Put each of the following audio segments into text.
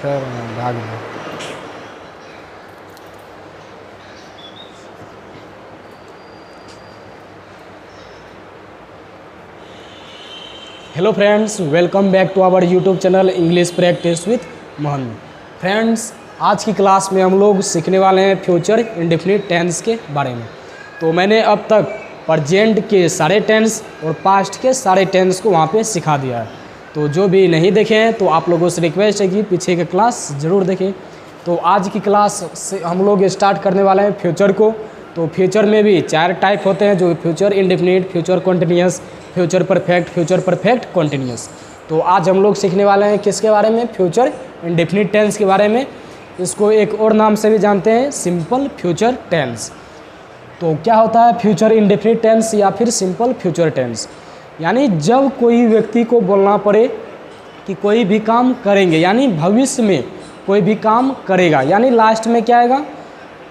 फिर भाग गया। Hello friends, welcome back to our YouTube channel English practice with Mohan. Friends, आज की क्लास में हम लोग सीखने वाले हैं फ्यूचर इंडेफिनिट टेंस के बारे में। तो मैंने अब तक प्रेजेंट के सारे टेंस और पास्ट के सारे टेंस को वहाँ पे सिखा दिया है। तो जो भी नहीं देखे हैं तो आप लोगों से रिक्वेस्ट है कि पीछे के क्लास ज़रूर देखें। तो आज की क्लास से हम लोग स्टार्ट करने वाले हैं फ्यूचर को। तो फ्यूचर में भी 4 टाइप होते हैं, जो future indefinite, future continuous, future perfect continuous. तो आज हम लोग सीखने वाले हैं किसके बारे में? फ्यूचर इंडेफिनिट टेंस के बारे में। इसको एक और नाम से भी जानते हैं, सिंपल फ्यूचर टेंस। तो क्या होता है फ्यूचर इंडेफिनिट टेंस या फिर सिंपल फ्यूचर टेंस? यानी जब कोई व्यक्ति को बोलना पड़े कि कोई भी काम करेंगे, यानी भविष्य में कोई भी काम करेगा, यानी लास्ट में क्या आएगा?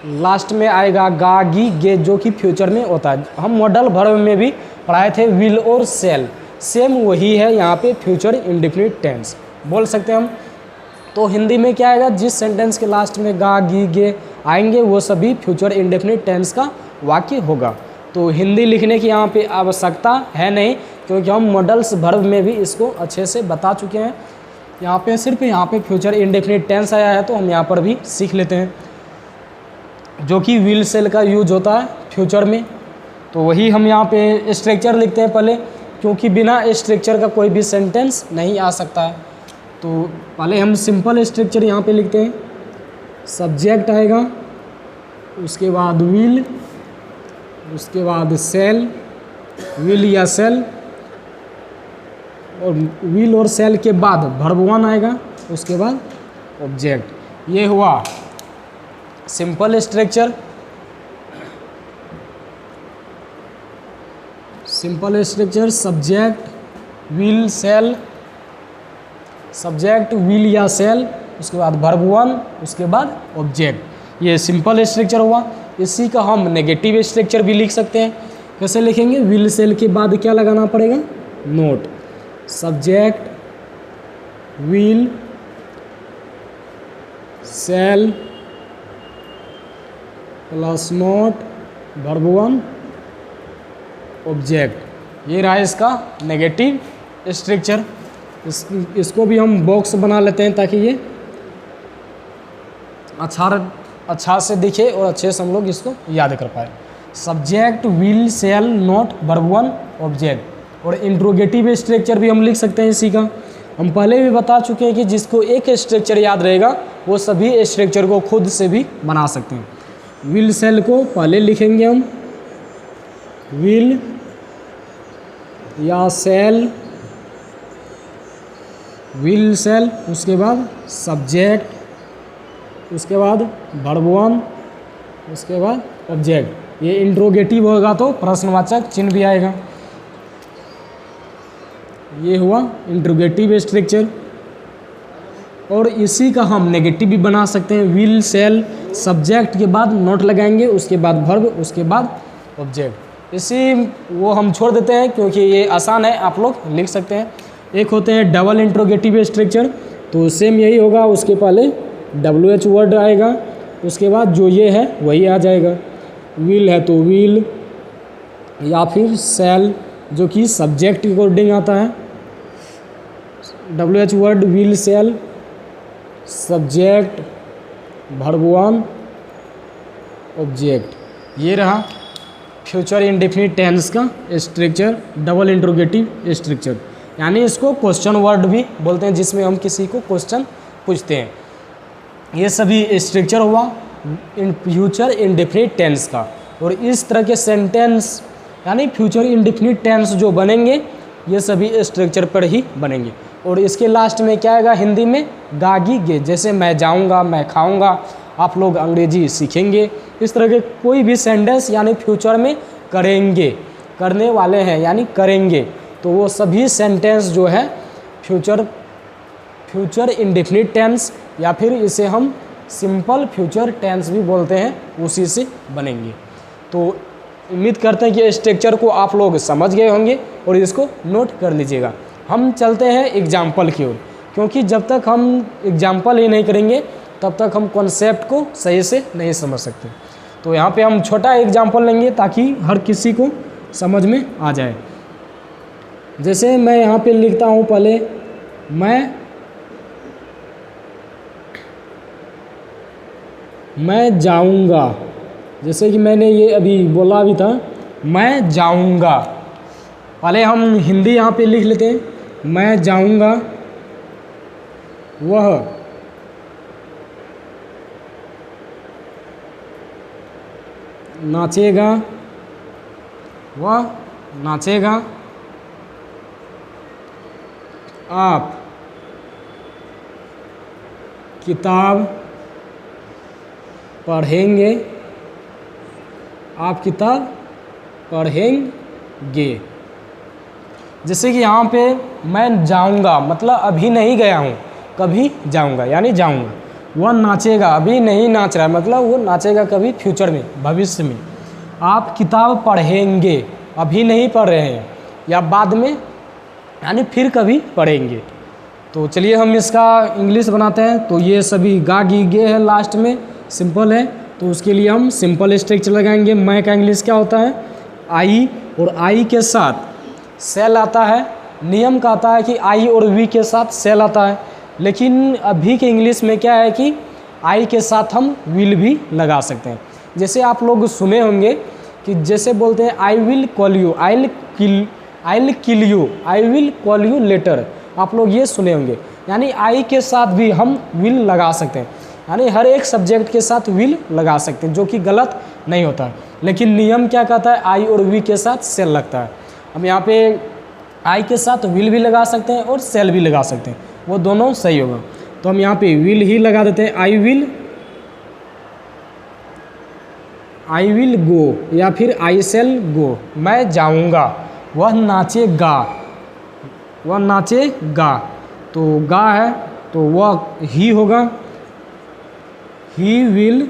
लास्ट में आएगा गा, गी, गे, जो कि फ्यूचर में होता है। हम मॉडल वर्ब में भी पढ़ाए थे विल और सेल, सेम वही है यहाँ पे फ्यूचर इंडेफिनिट टेंस बोल सकते हैं हम। तो हिंदी में क्या आएगा? जिस सेंटेंस के लास्ट में गा, गी, गे आएंगे वो सभी फ्यूचर इंडेफिनिट टेंस का वाक्य होगा। तो हिंदी लिखने की यहाँ पे आवश्यकता है नहीं, क्योंकि हम मॉडल्स वर्ब में भी इसको अच्छे से बता चुके हैं। यहाँ पे सिर्फ यहाँ पे फ्यूचर इंडेफिनिट टेंस आया है तो हम यहाँ पर भी सीख लेते हैं, जो कि विल सेल का यूज होता है फ्यूचर में। तो वही हम यहाँ पे स्ट्रक्चर लिखते हैं पहले, क्योंकि बिना स्ट्रक्चर का कोई भी सेंटेंस नहीं आ सकता है। तो पहले हम सिंपल स्ट्रक्चर यहाँ पे लिखते हैं। सब्जेक्ट आएगा, उसके बाद विल, उसके बाद सेल, विल या सेल, और विल और सेल के बाद वर्ब 1 आएगा, उसके बाद ऑब्जेक्ट। ये हुआ simple structure. Simple structure subject will shall, subject will या सेल, उसके बाद वर्ब 1, उसके बाद ऑब्जेक्ट। ये सिंपल स्ट्रक्चर हुआ। इसी का हम नेगेटिव स्ट्रक्चर भी लिख सकते हैं। कैसे लिखेंगे? विल सेल के बाद क्या लगाना पड़ेगा? Not. Subject will shall plus not verb 1 object. ये रहा इसका नेगेटिव स्ट्रक्चर। इसको भी हम बॉक्स बना लेते हैं ताकि ये अच्छा से दिखे और अच्छे से हम लोग इसको याद कर पाए। Subject will shall not verb 1 object. और इंट्रोगेटिव स्ट्रक्चर भी हम लिख सकते हैं इसी का। हम पहले भी बता चुके हैं कि जिसको एक स्ट्रक्चर याद रहेगा वो सभी स्ट्रक्चर को खुद से भी बना सकते हैं। विल सेल को पहले लिखेंगे हम विल या सेल, विल सेल, उसके बाद सब्जेक्ट, उसके बाद वर्ब 1, उसके बाद ऑब्जेक्ट। ये इंट्रोगेटिव होगा तो प्रश्नवाचक चिन्ह भी आएगा। ये हुआ इंट्रोगेटिव स्ट्रक्चर। और इसी का हम नेगेटिव भी बना सकते हैं। विल सेल सब्जेक्ट के बाद नोट लगाएंगे, उसके बाद वर्ब, उसके बाद ऑब्जेक्ट। इसी वो हम छोड़ देते हैं क्योंकि ये आसान है, आप लोग लिख सकते हैं। एक होते हैं डबल इंट्रोगेटिव स्ट्रक्चर, तो सेम यही होगा। उसके पहले WH वर्ड आएगा, उसके बाद जो ये है वही आ जाएगा। विल है तो विल या फिर सेल, जो कि सब्जेक्ट के अकॉर्डिंग आता है। WH word will shall subject verb 1 object. ये रहा फ्यूचर इंडेफिनिट टेंस का स्ट्रक्चर, डबल इंट्रोगेटिव स्ट्रक्चर। यानी इसको क्वेश्चन वर्ड भी बोलते हैं, जिसमें हम किसी को क्वेश्चन पूछते हैं। ये सभी स्ट्रक्चर हुआ इन फ्यूचर इंडेफिनिट टेंस का। और इस तरह के सेंटेंस यानी फ्यूचर इंडेफिनिट टेंस जो बनेंगे ये सभी स्ट्रक्चर पर ही बनेंगे। और इसके लास्ट में क्या आएगा? हिंदी में गागी गे, जैसे मैं जाऊंगा, मैं खाऊंगा, आप लोग अंग्रेजी सीखेंगे। इस तरह के कोई भी सेंटेंस यानी फ्यूचर में करेंगे, करने वाले हैं यानी करेंगे, तो वो सभी सेंटेंस जो है फ्यूचर इंडेफिनिट टेंस या फिर इसे हम सिंपल फ्यूचर टेंस भी बोलते हैं, उसी से बनेंगे। तो उम्मीद करते हैं कि स्ट्रक्चर को आप लोग समझ गए होंगे और इसको नोट कर लीजिएगा। हम चलते हैं एग्जाम्पल की ओर। क्योंकि जब तक हम एग्जाम्पल ही नहीं करेंगे तब तक हम कॉन्सेप्ट को सही से नहीं समझ सकते। तो यहाँ पे हम छोटा एग्जाम्पल लेंगे ताकि हर किसी को समझ में आ जाए। जैसे मैं यहाँ पे लिखता हूँ, पहले मैं जाऊँगा, जैसे कि मैंने ये अभी बोला भी था, मैं जाऊँगा। पहले हम हिंदी यहाँ पे लिख लेते हैं, मैं जाऊँगा वह नाचेगा, वह नाचेगा, आप किताब पढ़ेंगे, आप किताब पढ़ेंगे। जैसे कि यहाँ पे मैं जाऊँगा मतलब अभी नहीं गया हूँ, कभी जाऊँगा यानी जाऊँगा। वह नाचेगा, अभी नहीं नाच रहा है मतलब वो नाचेगा कभी फ्यूचर में, भविष्य में। आप किताब पढ़ेंगे, अभी नहीं पढ़ रहे हैं या बाद में यानी फिर कभी पढ़ेंगे। तो चलिए हम इसका इंग्लिश बनाते हैं। तो ये सभी गा गी गे है, लास्ट में सिंपल है, तो उसके लिए हम सिंपल स्ट्रक्चर लगाएंगे। मैं का इंग्लिश क्या होता है, आई, और आई के साथ सेल आता है। नियम का आता है कि आई और वी के साथ सेल आता है, लेकिन अभी के इंग्लिश में क्या है कि आई के साथ हम विल भी लगा सकते हैं। जैसे आप लोग सुने होंगे कि जैसे बोलते हैं I will call you, I will kill you, I will call you later. आप लोग ये सुने होंगे, यानी आई के साथ भी हम विल लगा सकते हैं, यानी हर एक सब्जेक्ट के साथ विल लगा सकते हैं, जो कि गलत नहीं होता है। लेकिन नियम क्या कहता है, आई और वी के साथ सेल लगता है। हम यहाँ पे आई के साथ विल भी लगा सकते हैं और सेल भी लगा सकते हैं, वो दोनों सही होगा। तो हम यहाँ पे विल ही लगा देते हैं, आई विल गो या फिर आई सेल गो। मैं जाऊँगा, वह नाचेगा, वह नाचेगा, तो गा है तो वह ही होगा, he will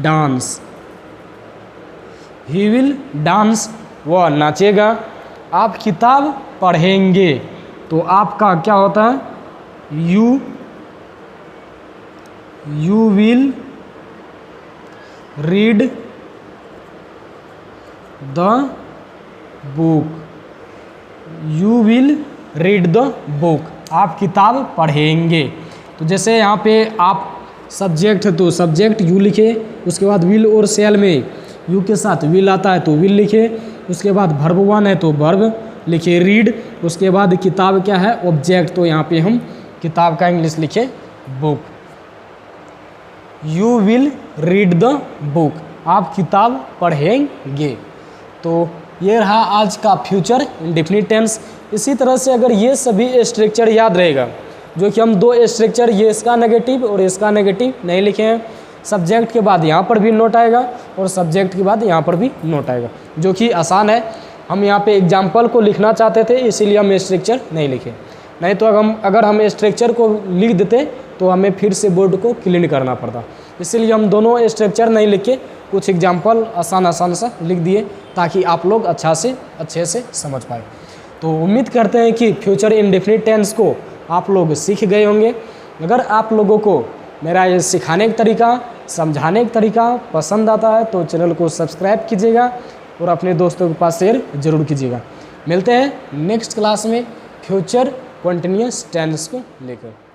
dance, he will dance, वह नाचेगा। आप किताब पढ़ेंगे, तो आपका क्या होता है, you will read the book, you will read the book, आप किताब पढ़ेंगे। तो जैसे यहाँ पे आप सब्जेक्ट है तो सब्जेक्ट यू लिखे, उसके बाद विल और सेल में यू के साथ विल आता है तो विल लिखे, उसके बाद वर्ब वन है तो वर्ब लिखे रीड, उसके बाद किताब क्या है, ऑब्जेक्ट, तो यहाँ पे हम किताब का इंग्लिश लिखे book. You will read the book, आप किताब पढ़ेंगे। तो ये रहा आज का फ्यूचर इंडेफिनिट टेंस। इसी तरह से अगर ये सभी स्ट्रक्चर याद रहेगा, जो कि हम दो स्ट्रक्चर, ये इसका नेगेटिव और इसका नेगेटिव नहीं लिखे हैं, सब्जेक्ट के बाद यहाँ पर भी नोट आएगा और सब्जेक्ट के बाद यहाँ पर भी नोट आएगा, जो कि आसान है। हम यहाँ पे एग्जाम्पल को लिखना चाहते थे, इसीलिए हम स्ट्रक्चर नहीं लिखे, नहीं तो अगर हम स्ट्रक्चर को लिख देते तो हमें फिर से बोर्ड को क्लीन करना पड़ता। इसीलिए हम दोनों स्ट्रक्चर नहीं लिखे, कुछ एग्जाम्पल आसान सा लिख दिए ताकि आप लोग अच्छे से समझ पाए। तो उम्मीद करते हैं कि फ्यूचर इंडेफिनिट टेंस को आप लोग सीख गए होंगे। अगर आप लोगों को मेरा ये सिखाने का तरीका, समझाने का तरीका पसंद आता है तो चैनल को सब्सक्राइब कीजिएगा और अपने दोस्तों के पास शेयर ज़रूर कीजिएगा। मिलते हैं नेक्स्ट क्लास में फ्यूचर कंटिन्यूअस टेंस को लेकर।